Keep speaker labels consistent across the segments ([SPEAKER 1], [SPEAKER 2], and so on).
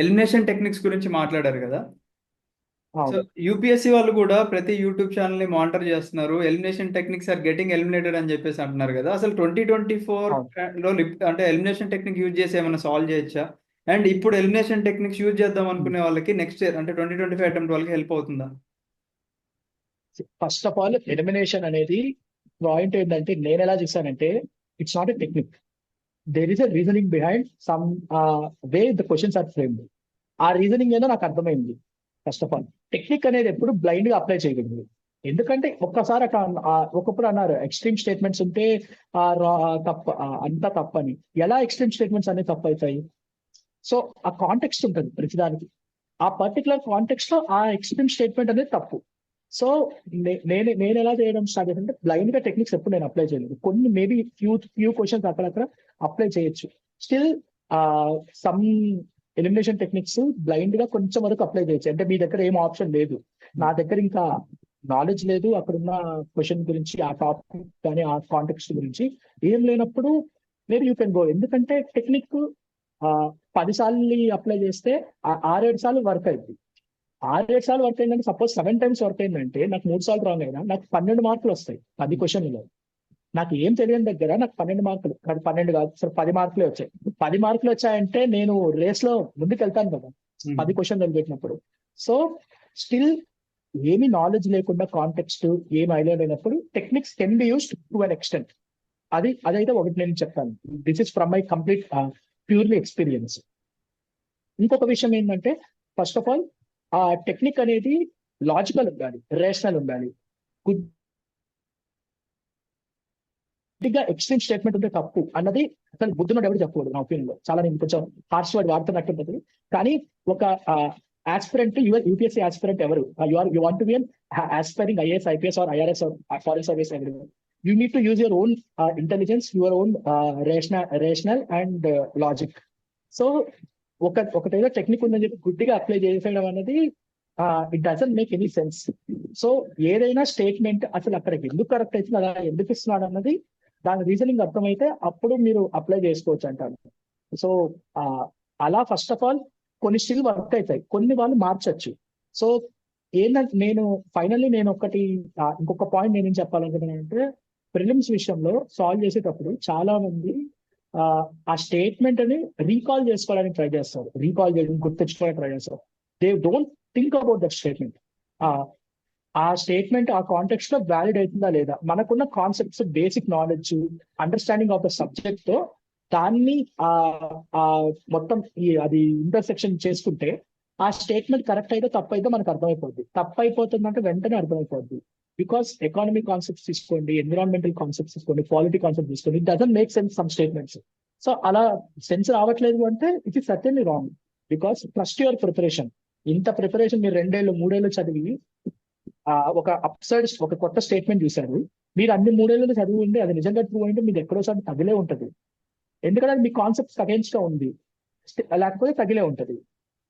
[SPEAKER 1] Elimination techniques గురించి మాట్లాడారు కదా. సో
[SPEAKER 2] అవును.
[SPEAKER 1] యూపీఎస్సీ వాళ్ళు కూడా ప్రతి యూట్యూబ్ ఛానల్ ని మానిటర్ చేస్తున్నారు. Elimination techniques are getting eliminated అని చెప్పేసి అంటున్నారు కదా. అసలు 2024
[SPEAKER 2] అవును.
[SPEAKER 1] లో అంటే ఎలిమినేషన్ టెక్నిక్ యూజ్ చేసి ఏమైనా సాల్వ్ చేయొచ్చా? అండ్ ఇప్పుడు ఎలిమినేషన్ టెక్నిక్స్ యూజ్ చేద్దాం అనుకునే వాళ్ళకి నెక్స్ట్ ఇయర్ అంటే 2025 అటెంప్ట్ వాళ్ళకి హెల్ప్ అవుతుందా?
[SPEAKER 2] ఫస్ట్ ఆఫ్ ఆల్ ఎలిమినేషన్ అనేది పాయింట్ ఏంటంటే నేను ఎలా చూసానంటే it's not a technique. There is a reasoning behind some way the questions are framed. ఆ రీజనింగ్ ఏదో నాకు అర్థమైంది. ఫస్ట్ ఆఫ్ ఆల్ టెక్నిక్ అనేది ఎప్పుడు బ్లైండ్ గా అప్లై చేయకూడదు. ఎందుకంటే ఒక్కసారి అట్లా ఒకప్పుడు అన్నారు ఎక్స్ట్రీమ్ స్టేట్మెంట్స్ ఉంటే తప్ప అంతా తప్పని. ఎలా ఎక్స్ట్రీమ్ స్టేట్మెంట్స్ అనేవి తప్పు అవుతాయి? సో ఆ కాంటెక్స్ట్ ఉంటుంది ప్రతిదానికి. ఆ పర్టికులర్ కాంటెక్స్ట్ లో ఆ ఎక్స్ట్రీమ్ స్టేట్మెంట్ అనేది తప్పు. సో నేను ఎలా చేయడం స్టార్ట్ చేశానంటే బ్లైండ్ గా టెక్నిక్స్ ఎప్పుడు నేను అప్లై చేయలేదు. కొన్ని మేబీ ఫ్యూ క్వశ్చన్స్ అక్కడక్కడ అప్లై చేయొచ్చు. Still some elimination techniques blind గా కొంచెం వరకు అప్లై చేయొచ్చు. అంటే మీ దగ్గర ఏం ఆప్షన్ లేదు, నా దగ్గర ఇంకా నాలెడ్జ్ లేదు అక్కడున్న క్వశ్చన్ గురించి, ఆ టాపిక్ కానీ ఆ కాంటెక్స్ట్ గురించి ఏం లేనప్పుడు మేబీ యూ కెన్ గో. ఎందుకంటే టెక్నిక్ 10 సార్లు అప్లై చేస్తే 6-7 సార్లు వర్క్ అయింది. 6-7 సార్లు వర్క్ అయిందంటే సపోజ్ 7 టైమ్స్ వర్క్ అయిందంటే నాకు 3 సార్లు రాంగ్ అయినా నాకు 12 మార్కులు వస్తాయి 10 క్వశ్చన్లలో. నాకు ఏం తెలియని దగ్గర నాకు 12 మార్కులు, 12 కాదు సార్ 10 మార్కులే వచ్చాయి. 10 మార్కులు వచ్చాయంటే నేను రేస్ లో ముందుకు వెళ్తాను కదా, 10 క్వశ్చన్లు పెట్టినప్పుడు. సో స్టిల్ ఏమి నాలెడ్జ్ లేకుండా కాంటెక్స్ట్ ఏమి ఐడియా లేనప్పుడు techniques can be used to an extent. అదైతే ఒకటి నేను చెప్తాను. This is from my complete purely experience. ఇంకొక విషయం ఏంటంటే ఫస్ట్ ఆఫ్ ఆల్ ఆ టెక్నిక్ అనేది లాజికల్ ఉండాలి, రేషనల్ ఉండాలి. గుడ్డిగా ఎక్స్ట్రీమ్ స్టేట్మెంట్ ఉంటే తప్పు అన్నది అసలు బుద్ధున్నాడు ఎవరు చెప్పకూడదు నా ఒపీనియన్ లో. చాలా నేను కొంచెం హార్ష్ వర్డ్ వాడుతున్నట్టు ఉంటుంది. కానీ ఒక ఆస్పిరెంట్, యూపీఎస్సీ ఆస్పిరెంట్ ఎవరు, you want to be aspiring IAS, IPS or IRS or foreign service ఎవరి, you need to use your own intelligence, your own rational and logic. So ఒకటేదో టెక్నిక్ ఉందని చెప్పి గుడ్డిగా apply చేసేయడం అనేది it doesn't make any sense. So ఏదైనా statement అసలు అక్కడికి ఎందుకు కరెక్ట్ అవుతుంది, అలా ఎందుకు ఇస్తున్నాడు అన్నది దాని రీజనింగ్ అర్థమైతే అప్పుడు మీరు అప్లై చేసుకోవచ్చు అంటారు. సో అలా ఫస్ట్ ఆఫ్ ఆల్ కొన్ని స్టిల్ వర్క్ అవుతాయి, కొన్ని వాళ్ళు మార్చచ్చు. సో ఏంటంటే నేను ఫైనల్లీ నేను ఇంకొక పాయింట్ నేనేం చెప్పాలనుకుంటున్నానంటే ప్రిలిమ్స్ విషయంలో సాల్వ్ చేసేటప్పుడు చాలా మంది ఆ ఆ స్టేట్మెంట్ అని రీకాల్ చేసుకోవడానికి ట్రై చేస్తారు, రీకాల్ చేయడం గుర్తించుకోవడానికి ట్రై చేస్తారు. They don't think about that statement. ఆ స్టేట్మెంట్ ఆ కాంటెక్స్ట్ లో వ్యాలిడ్ అవుతుందా లేదా, మనకున్న concepts, basic knowledge, understanding of the subject తో దాన్ని ఆ ఆ మొత్తం అది ఇంటర్సెక్షన్ చేసుకుంటే ఆ స్టేట్మెంట్ కరెక్ట్ అయితే తప్పు అయితే మనకు అర్థమైపోద్ది. తప్పు అయిపోతుందంటే వెంటనే అర్థమైపోద్ది. బికాస్ ఎకానమిక్ కాన్సెప్ట్స్ తీసుకోండి, ఎన్విరాన్మెంటల్ కాన్సెప్ట్స్ తీసుకోండి, పాలిటీ కాన్సెప్ట్ తీసుకోండి, it doesn't make sense some statements. So అలా సెన్స్ రావట్లేదు అంటే it is certainly wrong. Because trust your preparation. ఇంత ప్రిపరేషన్ మీరు 2 ఏళ్ళు 3 ఏళ్ళు చదివి ఒక కొత్త స్టేట్మెంట్ చూశారు, మీరు అన్ని 3 ఏళ్ళు చదివి ఉండి అది నిజంగా ట్రూ అంటే మీకు ఎక్కడోసారి తగిలే ఉంటది. ఎందుకంటే అది మీ కాన్సెప్ట్స్ అగేన్స్ట్ గా ఉంది, లేకపోతే తగిలే ఉంటది.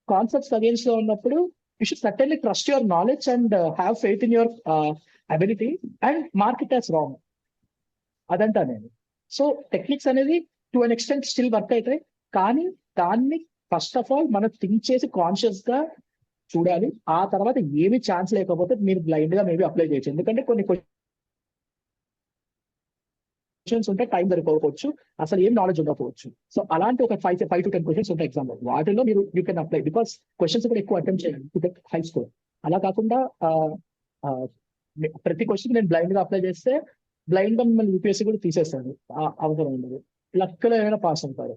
[SPEAKER 2] కాన్సెప్ట్స్ అగేన్స్ట్ గా ఉన్నప్పుడు you should certainly trust your knowledge and have faith in your ability and mark it as wrong. అదంటా నేను. సో టెక్నిక్స్ అనేది to an extent still work అవుతాయి. కానీ దాన్ని ఫస్ట్ ఆఫ్ ఆల్ మనం థింక్ చేసి కాన్షియస్ గా చూడాలి. ఆ తర్వాత ఏమి ఛాన్స్ లేకపోతే మీరు బ్లైండ్ గా మేబీ అప్లై చేయొచ్చు. ఎందుకంటే కొన్ని క్వశ్చన్స్ ఉంటే టైం సరిపోవచ్చు, అసలు ఏం నాలెడ్జ్ ఉండకపోవచ్చు. సో అలాంటి ఒక 5 to 10 క్వశ్చన్స్ ఉంటాయి ఎగ్జామ్ లో, వాటిలో మీరు you can apply. Because questions కూడా ఎక్కువ అటెంప్ట్ చేయాలి టు గెట్ హై స్కోర్. అలా కాకుండా ఆ, ప్రతి క్వశ్చన్ నేను బ్లైండ్ గా అప్లై చేస్తే బ్లైండ్ గా మిమ్మల్ని యూపీఎస్సీ కూడా తీసేస్తాను, అవసరం ఉండదు. లక్కలో ఏమైనా పాస్ అవుతారు.